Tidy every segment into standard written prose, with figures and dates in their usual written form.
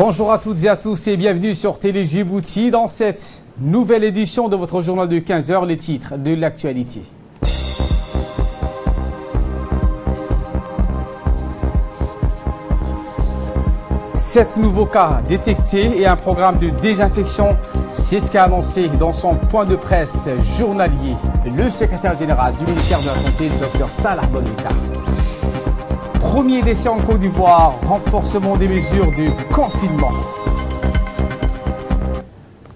Bonjour à toutes et à tous et bienvenue sur Télé Djibouti dans cette nouvelle édition de votre journal de 15h, les titres de l'actualité. Sept nouveaux cas détectés et un programme de désinfection, c'est ce qu'a annoncé dans son point de presse journalier le secrétaire général du ministère de la Santé, le Dr Salah Bolita. Premier décès en Côte d'Ivoire, renforcement des mesures de confinement.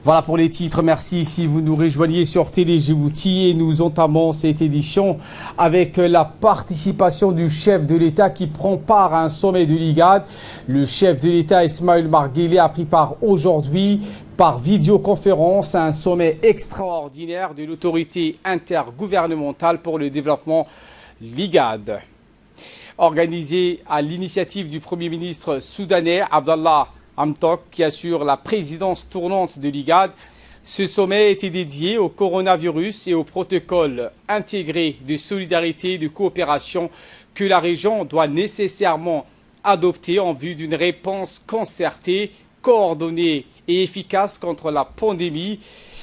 Voilà pour les titres, merci si vous nous rejoignez sur Télé Djibouti et nous entamons cette édition avec la participation du chef de l'État qui prend part à un sommet de l'IGAD. Le chef de l'État Ismaïl Omar Guelleh a pris part aujourd'hui par vidéoconférence à un sommet extraordinaire de l'autorité intergouvernementale pour le développement, l'IGAD. Organisé à l'initiative du Premier ministre soudanais Abdallah Hamdok qui assure la présidence tournante de l'IGAD. Ce sommet était dédié au coronavirus et au protocole intégré de solidarité et de coopération que la région doit nécessairement adopter en vue d'une réponse concertée, coordonnée et efficace contre la pandémie.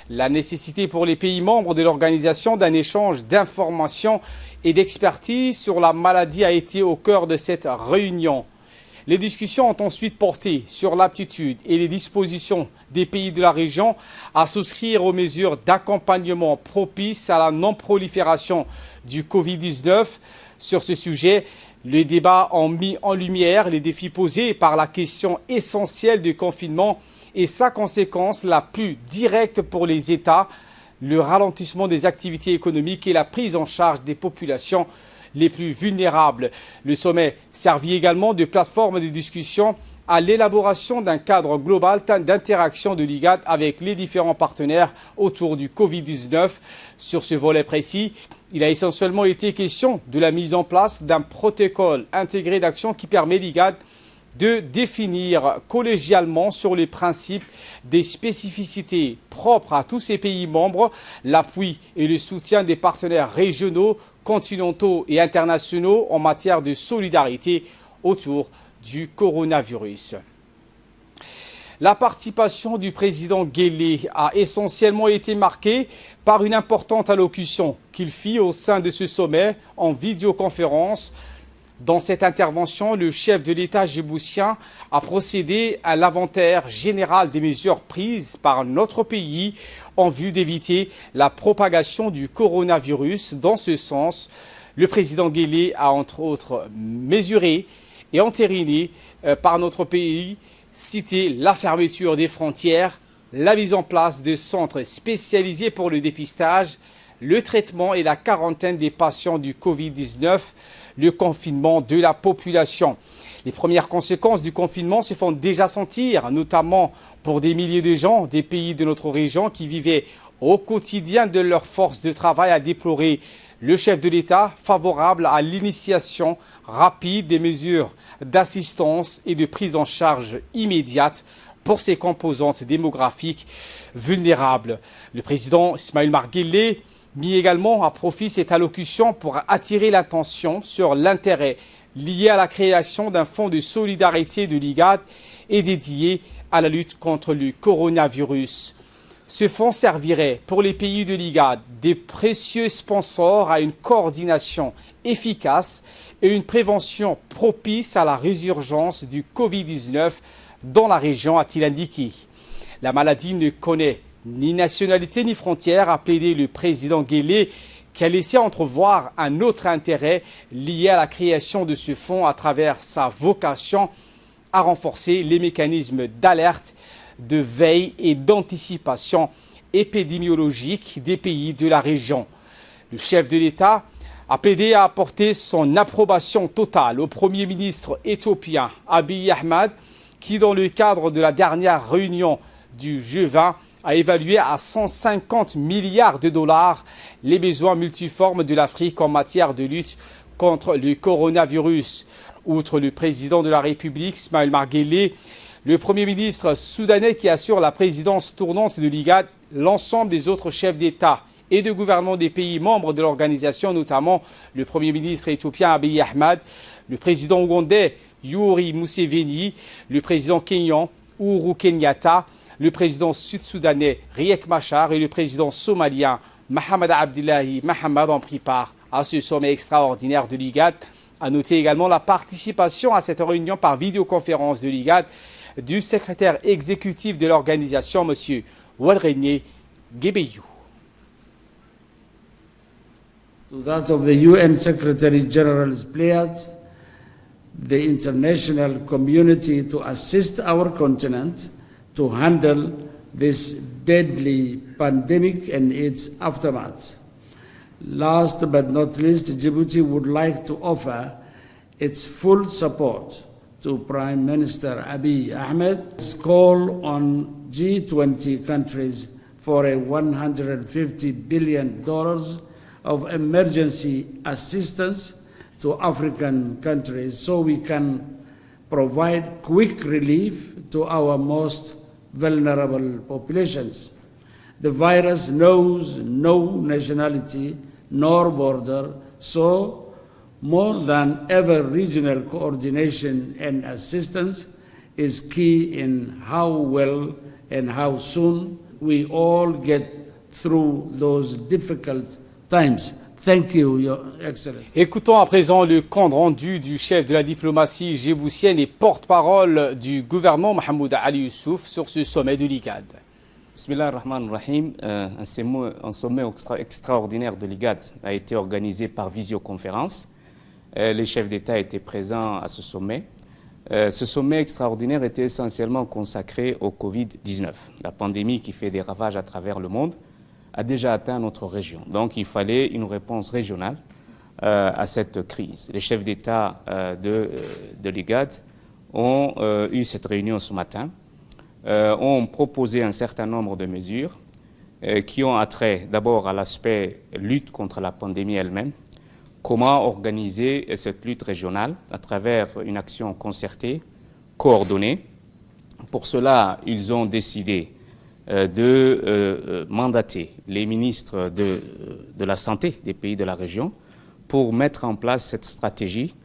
La nécessité pour les pays membres de l'organisation d'un échange d'informations et d'expertise sur la maladie a été au cœur de cette réunion. Les discussions ont ensuite porté sur l'aptitude et les dispositions des pays de la région à souscrire aux mesures d'accompagnement propices à la non-prolifération du Covid-19. Sur ce sujet, les débats ont mis en lumière les défis posés par la question essentielle du confinement et sa conséquence la plus directe pour les États, le ralentissement des activités économiques et la prise en charge des populations les plus vulnérables. Le sommet servit également de plateforme de discussion à l'élaboration d'un cadre global d'interaction de l'IGAD avec les différents partenaires autour du Covid-19. Sur ce volet précis, il a essentiellement été question de la mise en place d'un protocole intégré d'action qui permet l'IGAD de définir collégialement sur les principes des spécificités propres à tous ces pays membres, l'appui et le soutien des partenaires régionaux, continentaux et internationaux en matière de solidarité autour du coronavirus. La participation du président Guelleh a essentiellement été marquée par une importante allocution qu'il fit au sein de ce sommet en vidéoconférence. Dans cette intervention, le chef de l'État djiboutien a procédé à l'inventaire général des mesures prises par notre pays en vue d'éviter la propagation du coronavirus. Dans ce sens, le président Guelleh a entre autres mesuré et entériné par notre pays, cité la fermeture des frontières, la mise en place de centres spécialisés pour le dépistage, le traitement et la quarantaine des patients du Covid-19, le confinement de la population. Les premières conséquences du confinement se font déjà sentir, notamment pour des milliers de gens des pays de notre région qui vivaient au quotidien de leur force de travail, a déploré le chef de l'État, favorable à l'initiation rapide des mesures d'assistance et de prise en charge immédiate pour ces composantes démographiques vulnérables. Le président Ismaïl Omar Guelleh mit également à profit cette allocution pour attirer l'attention sur l'intérêt lié à la création d'un fonds de solidarité de l'IGAD et dédié à la lutte contre le coronavirus. Ce fonds servirait pour les pays de l'IGAD des précieux sponsors à une coordination efficace et une prévention propice à la résurgence du Covid-19 dans la région, a-t-il indiqué. La maladie ne connaît ni nationalité ni frontière, a plaidé le président Guelleh, qui a laissé entrevoir un autre intérêt lié à la création de ce fonds à travers sa vocation à renforcer les mécanismes d'alerte, de veille et d'anticipation épidémiologique des pays de la région. Le chef de l'État a plaidé à apporter son approbation totale au Premier ministre éthiopien Abiy Ahmed, qui dans le cadre de la dernière réunion du G20 a évalué à 150 milliards de dollars les besoins multiformes de l'Afrique en matière de lutte contre le coronavirus. Outre le président de la République, Ismaïl Omar Guelleh, le Premier ministre soudanais qui assure la présidence tournante de l'IGAD, l'ensemble des autres chefs d'État et de gouvernement des pays membres de l'organisation, notamment le Premier ministre éthiopien Abiy Ahmed, le président ougandais Yoweri Museveni, le président kényan Uhuru Kenyatta, le président sud-soudanais Riek Machar et le président somalien Mohamed Abdullahi Mohamed ont pris part à ce sommet extraordinaire de l'IGAD. A noter également la participation à cette réunion par vidéoconférence de l'IGAD du secrétaire exécutif de l'organisation, M. Walrenier Gebeyou. To that of the UN Secretary General's pledge, the international community to assist our continent to handle this deadly pandemic and its aftermath. Last but not least, Djibouti would like to offer its full support to Prime Minister Abiy Ahmed's call on G20 countries for a $150 billion of emergency assistance to African countries so we can provide quick relief to our most vulnerable populations. The virus knows no nationality nor border, so more than ever regional coordination and assistance is key in how well and how soon we all get through those difficult times. Thank you, Your Excellency. Écoutons à présent le compte rendu du chef de la diplomatie djiboutienne et porte-parole du gouvernement Mahmoud Ali Youssouf sur ce sommet de l'IGAD. Bismillah ar-Rahman ar-Rahim, un sommet extraordinaire de l'IGAD a été organisé par visioconférence. Les chefs d'État étaient présents à ce sommet. Ce sommet extraordinaire était essentiellement consacré au Covid-19. La pandémie qui fait des ravages à travers le monde a déjà atteint notre région. Donc il fallait une réponse régionale à cette crise. Les chefs d'État de l'IGAD ont eu cette réunion ce matin, ont proposé un certain nombre de mesures qui ont attrait d'abord à l'aspect lutte contre la pandémie elle-même, comment organiser cette lutte régionale à travers une action concertée, coordonnée. Pour cela, ils ont décidé de mandater les ministres de la santé des pays de la région pour mettre en place cette stratégie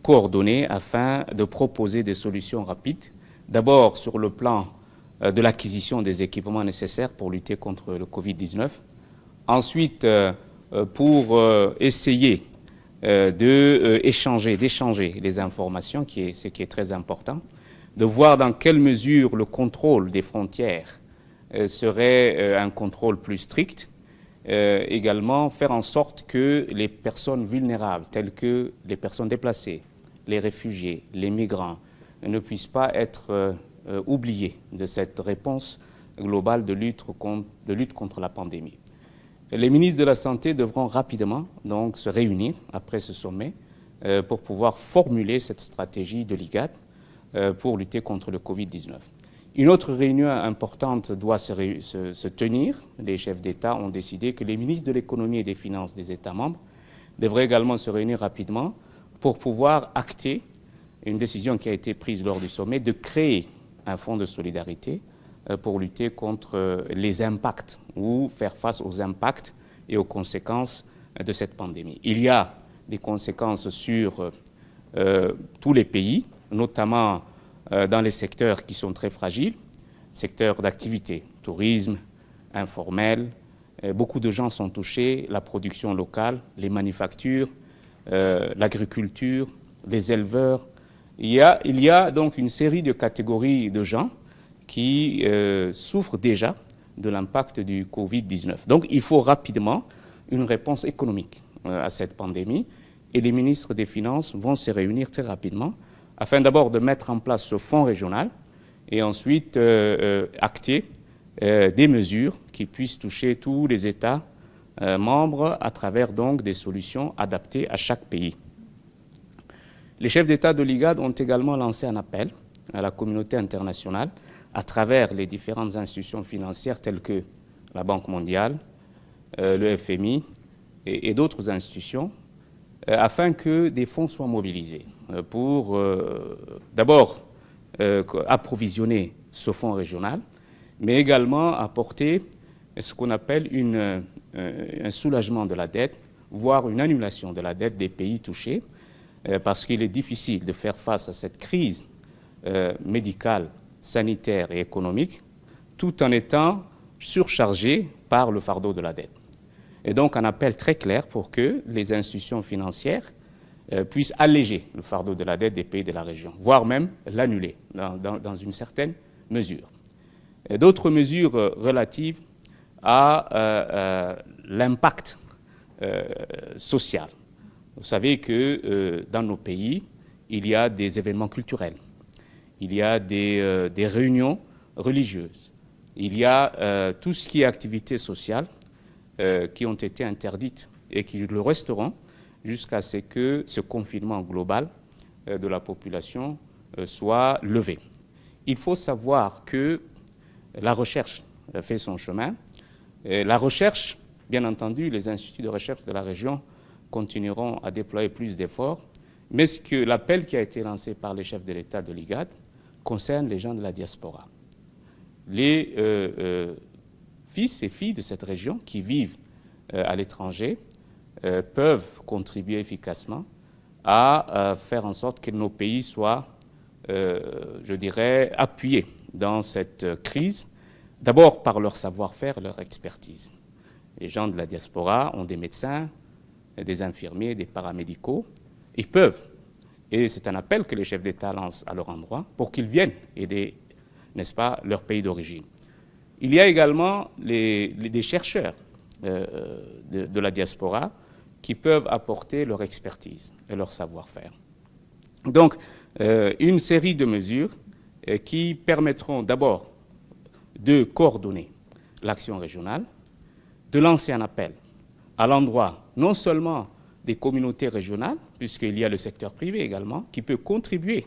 coordonnée afin de proposer des solutions rapides, d'abord sur le plan de l'acquisition des équipements nécessaires pour lutter contre le Covid-19, ensuite pour essayer d'échanger les informations, ce qui est très important, de voir dans quelle mesure le contrôle des frontières serait un contrôle plus strict, également faire en sorte que les personnes vulnérables, telles que les personnes déplacées, les réfugiés, les migrants, ne puissent pas être oubliés de cette réponse globale de lutte contre la pandémie. Les ministres de la Santé devront rapidement donc se réunir après ce sommet pour pouvoir formuler cette stratégie de l'IGAD pour lutter contre le Covid-19. Une autre réunion importante doit se tenir. Les chefs d'État ont décidé que les ministres de l'économie et des finances des États membres devraient également se réunir rapidement pour pouvoir acter une décision qui a été prise lors du sommet de créer un fonds de solidarité pour lutter contre les impacts ou faire face aux impacts et aux conséquences de cette pandémie. Il y a des conséquences sur tous les pays, notamment dans les secteurs qui sont très fragiles, secteurs d'activité, tourisme, informel. Beaucoup de gens sont touchés, la production locale, les manufactures, l'agriculture, les éleveurs. Il y a donc une série de catégories de gens qui souffrent déjà de l'impact du Covid-19. Donc il faut rapidement une réponse économique à cette pandémie et les ministres des Finances vont se réunir très rapidement afin d'abord de mettre en place ce fonds régional et ensuite acter des mesures qui puissent toucher tous les États membres à travers donc des solutions adaptées à chaque pays. Les chefs d'État de l'IGAD ont également lancé un appel à la communauté internationale à travers les différentes institutions financières telles que la Banque mondiale, le FMI et d'autres institutions, afin que des fonds soient mobilisés pour d'abord approvisionner ce fonds régional, mais également apporter ce qu'on appelle un soulagement de la dette, voire une annulation de la dette des pays touchés, parce qu'il est difficile de faire face à cette crise médicale sanitaire et économique, tout en étant surchargés par le fardeau de la dette. Et donc un appel très clair pour que les institutions financières puissent alléger le fardeau de la dette des pays de la région, voire même l'annuler dans une certaine mesure. D'autres mesures relatives à l'impact social. Vous savez que dans nos pays, il y a des événements culturels, il y a des réunions religieuses, il y a tout ce qui est activités sociales qui ont été interdites et qui le resteront jusqu'à ce que ce confinement global de la population soit levé. Il faut savoir que la recherche fait son chemin. La recherche, bien entendu, les instituts de recherche de la région continueront à déployer plus d'efforts, mais l'appel qui a été lancé par les chefs de l'État de l'IGAD concerne les gens de la diaspora. Les fils et filles de cette région qui vivent à l'étranger peuvent contribuer efficacement à faire en sorte que nos pays soient, je dirais, appuyés dans cette crise, d'abord par leur savoir-faire et leur expertise. Les gens de la diaspora ont des médecins, des infirmiers, des paramédicaux. Ils peuvent, et c'est un appel que les chefs d'État lancent à leur endroit, pour qu'ils viennent aider, n'est-ce pas, leur pays d'origine. Il y a également des chercheurs de la diaspora qui peuvent apporter leur expertise et leur savoir-faire. Donc, une série de mesures qui permettront d'abord de coordonner l'action régionale, de lancer un appel à l'endroit non seulement des communautés régionales, puisqu'il y a le secteur privé également, qui peut contribuer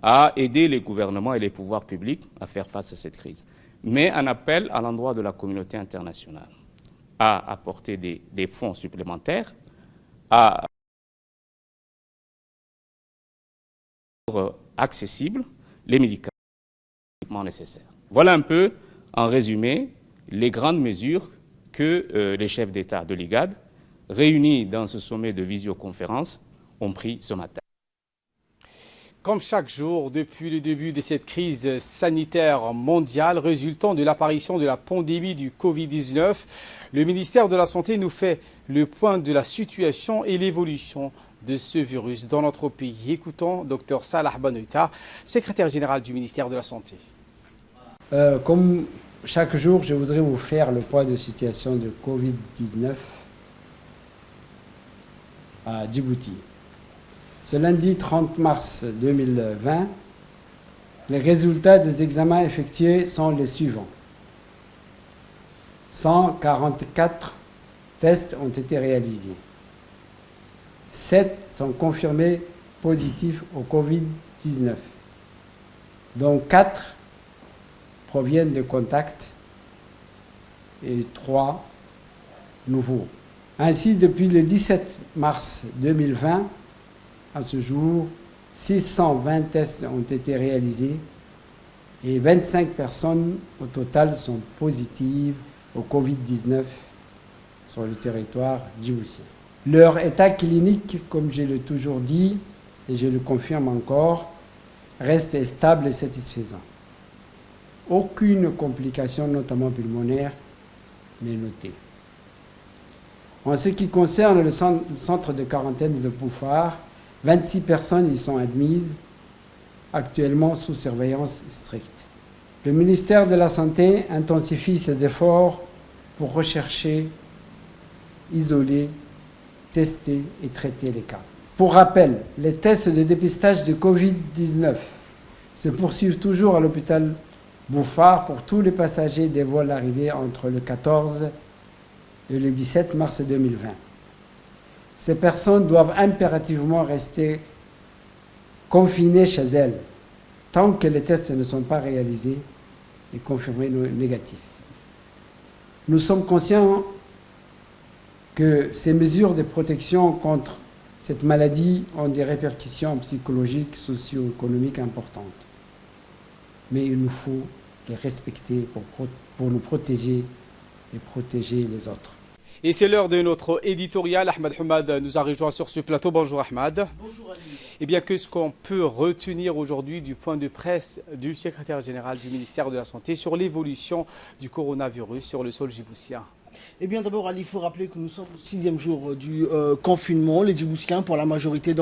à aider les gouvernements et les pouvoirs publics à faire face à cette crise, mais un appel à l'endroit de la communauté internationale à apporter des fonds supplémentaires, à rendre accessibles les médicaments nécessaires. Voilà un peu, en résumé, les grandes mesures que les chefs d'État de l'IGAD, réunis dans ce sommet de visioconférence, ont pris ce matin. Comme chaque jour, depuis le début de cette crise sanitaire mondiale résultant de l'apparition de la pandémie du Covid-19, le ministère de la Santé nous fait le point de la situation et l'évolution de ce virus dans notre pays. Écoutons Dr Salah Banoita, secrétaire général du ministère de la Santé. Comme chaque jour, je voudrais vous faire le point de situation de Covid-19 à Djibouti. Ce lundi 30 mars 2020, les résultats des examens effectués sont les suivants. 144 tests ont été réalisés. 7 sont confirmés positifs au Covid-19, dont 4 proviennent de contacts et 3 nouveaux. Ainsi, depuis le 17 mars 2020, à ce jour, 620 tests ont été réalisés et 25 personnes au total sont positives au Covid-19 sur le territoire djiboutien. Leur état clinique, comme je l'ai toujours dit, et je le confirme encore, reste stable et satisfaisant. Aucune complication, notamment pulmonaire, n'est notée. En ce qui concerne le centre de quarantaine de Poufar, 26 personnes y sont admises, actuellement sous surveillance stricte. Le ministère de la Santé intensifie ses efforts pour rechercher, isoler, tester et traiter les cas. Pour rappel, les tests de dépistage de Covid-19 se poursuivent toujours à l'hôpital Poufar pour tous les passagers des vols arrivés entre le 14 et le 17 mars 2020. Ces personnes doivent impérativement rester confinées chez elles tant que les tests ne sont pas réalisés et confirmés négatifs. Nous sommes conscients que ces mesures de protection contre cette maladie ont des répercussions psychologiques, socio-économiques importantes. Mais il nous faut les respecter pour nous protéger et protéger les autres. Et c'est l'heure de notre éditorial. Ahmed Hamad nous a rejoint sur ce plateau. Bonjour Ahmed. Bonjour Ali. Eh bien, qu'est-ce qu'on peut retenir aujourd'hui du point de presse du secrétaire général du ministère de la Santé sur l'évolution du coronavirus sur le sol djiboutien? Eh bien d'abord Ali, il faut rappeler que nous sommes au 6e jour du confinement. Les Djiboutiens, pour la majorité,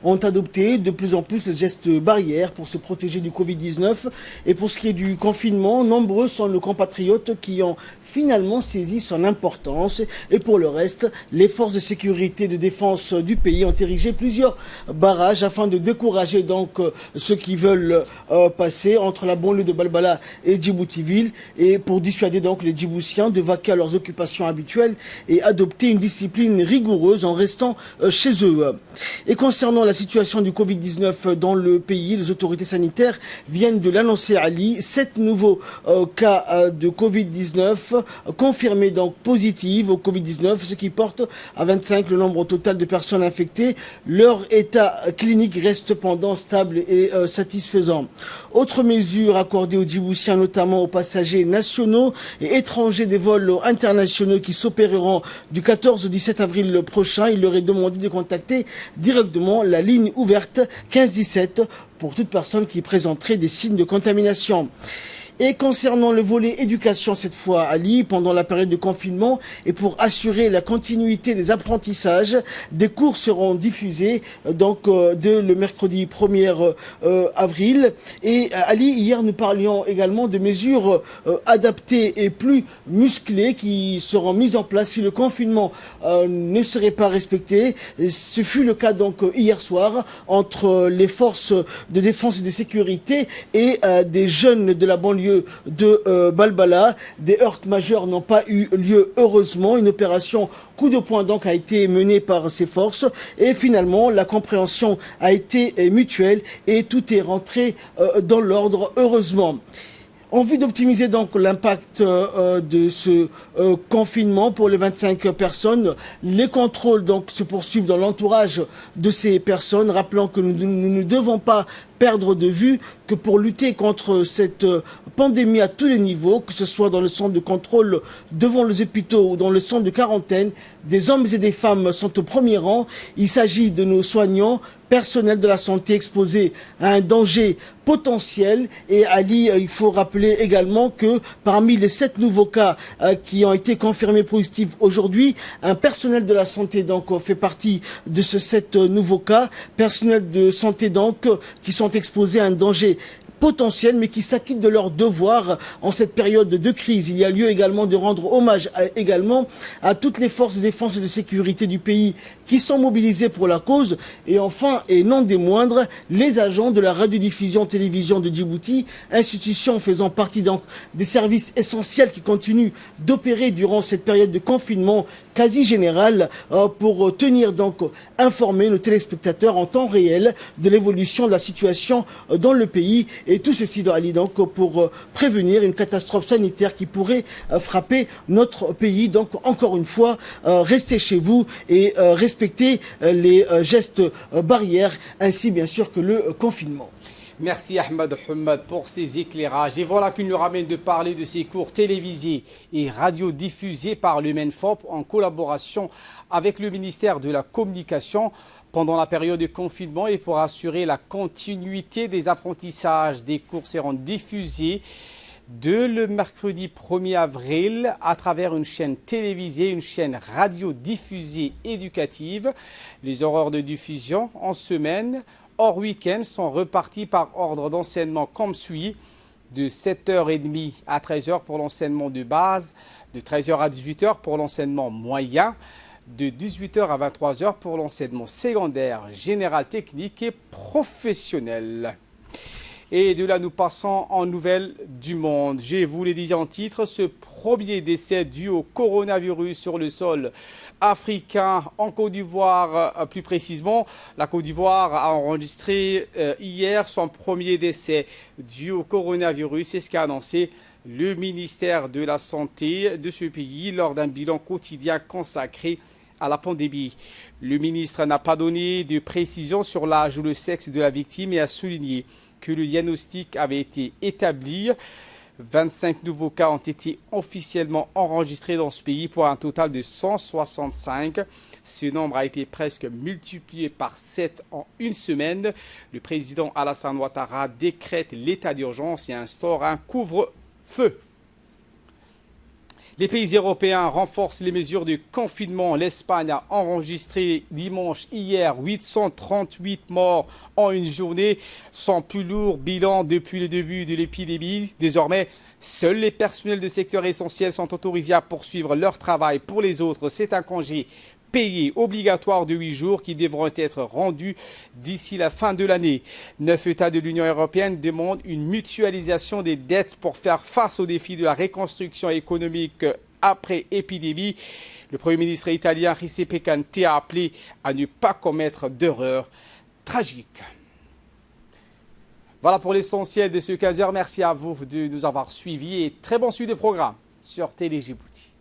ont adopté de plus en plus les gestes barrières pour se protéger du Covid-19. Et pour ce qui est du confinement, nombreux sont nos compatriotes qui ont finalement saisi son importance. Et pour le reste, les forces de sécurité et de défense du pays ont érigé plusieurs barrages afin de décourager ceux qui veulent passer entre la banlieue de Balbala et Djibouti-Ville, et pour dissuader les Djiboutiens de vaquer à leurs occupations habituelles et adopter une discipline rigoureuse en restant chez eux. Et concernant la situation du Covid-19 dans le pays, les autorités sanitaires viennent de l'annoncer, Ali. 7 nouveaux cas de Covid-19 confirmés positifs au Covid-19, ce qui porte à 25 le nombre total de personnes infectées. Leur état clinique reste cependant stable et satisfaisant. Autre mesure accordée aux Djiboutiens, notamment aux passagers nationaux et étrangers des vols internationaux qui s'opéreront du 14 au 17 avril prochain. Il leur est demandé de contacter directement la ligne ouverte 1517 pour toute personne qui présenterait des signes de contamination. Et concernant le volet éducation, cette fois, Ali, pendant la période de confinement et pour assurer la continuité des apprentissages, des cours seront diffusés dès le mercredi 1er avril. Et Ali, hier, nous parlions également de mesures adaptées et plus musclées qui seront mises en place si le confinement ne serait pas respecté. Ce fut le cas hier soir entre les forces de défense et de sécurité et des jeunes de la banlieue de Balbala. Des heurts majeurs n'ont pas eu lieu, heureusement. Une opération coup de poing a été menée par ces forces et finalement la compréhension a été mutuelle et tout est rentré dans l'ordre, heureusement. En vue d'optimiser l'impact de ce confinement pour les 25 personnes, les contrôles se poursuivent dans l'entourage de ces personnes, rappelant que nous ne devons pas perdre de vue que pour lutter contre cette pandémie à tous les niveaux, que ce soit dans le centre de contrôle devant les hôpitaux ou dans le centre de quarantaine, des hommes et des femmes sont au premier rang. Il s'agit de nos soignants, personnel de la santé exposés à un danger potentiel. Et Ali, il faut rappeler également que parmi les 7 nouveaux cas qui ont été confirmés positifs aujourd'hui, un personnel de la santé fait partie de ce 7 nouveaux cas. Personnel de santé qui sont exposés à un danger potentiels, mais qui s'acquittent de leurs devoirs en cette période de crise. Il y a lieu également de rendre hommage à toutes les forces de défense et de sécurité du pays qui sont mobilisées pour la cause. Et enfin, et non des moindres, les agents de la radiodiffusion télévision de Djibouti, institution faisant partie des services essentiels qui continuent d'opérer durant cette période de confinement quasi général pour tenir informer nos téléspectateurs en temps réel de l'évolution de la situation dans le pays. Et tout ceci doit aller pour prévenir une catastrophe sanitaire qui pourrait frapper notre pays. Donc encore une fois, restez chez vous et respectez les gestes barrières, ainsi bien sûr que le confinement. Merci Ahmed Hamad pour ces éclairages. Et voilà qu'il nous ramène de parler de ces cours télévisés et radiodiffusés par le MENFOP en collaboration avec le ministère de la Communication pendant la période de confinement et pour assurer la continuité des apprentissages. Des cours seront diffusés le mercredi 1er avril à travers une chaîne télévisée, une chaîne radiodiffusée éducative. Les horaires de diffusion en semaine hors week-end sont repartis par ordre d'enseignement comme suit: de 7h30 à 13h pour l'enseignement de base, de 13h à 18h pour l'enseignement moyen, de 18h à 23h pour l'enseignement secondaire, général, technique et professionnel. Et de là, nous passons en nouvelles du monde. Je vous l'ai dit en titre, ce premier décès dû au coronavirus sur le sol africain en Côte d'Ivoire, plus précisément. La Côte d'Ivoire a enregistré hier son premier décès dû au coronavirus. C'est ce qu'a annoncé le ministère de la Santé de ce pays lors d'un bilan quotidien consacré à la pandémie. Le ministre n'a pas donné de précision sur l'âge ou le sexe de la victime et a souligné que le diagnostic avait été établi 25 nouveaux cas ont été officiellement enregistrés dans ce pays pour un total de 165. Ce nombre a été presque multiplié par 7 en une semaine. Le président Alassane Ouattara décrète l'état d'urgence et instaure un couvre-feu. Les pays européens renforcent les mesures de confinement. L'Espagne a enregistré dimanche hier 838 morts en une journée, son plus lourd bilan depuis le début de l'épidémie. Désormais, seuls les personnels de secteurs essentiels sont autorisés à poursuivre leur travail. Pour les autres, c'est un congé payé obligatoire de 8 jours qui devront être rendus d'ici la fin de l'année. 9 États de l'Union européenne demandent une mutualisation des dettes pour faire face aux défis de la reconstruction économique après épidémie. Le Premier ministre italien Giuseppe Conte a appelé à ne pas commettre d'erreurs tragiques. Voilà pour l'essentiel de ce 15h. Merci à vous de nous avoir suivis et très bon suivi de programme sur Télé Djibouti.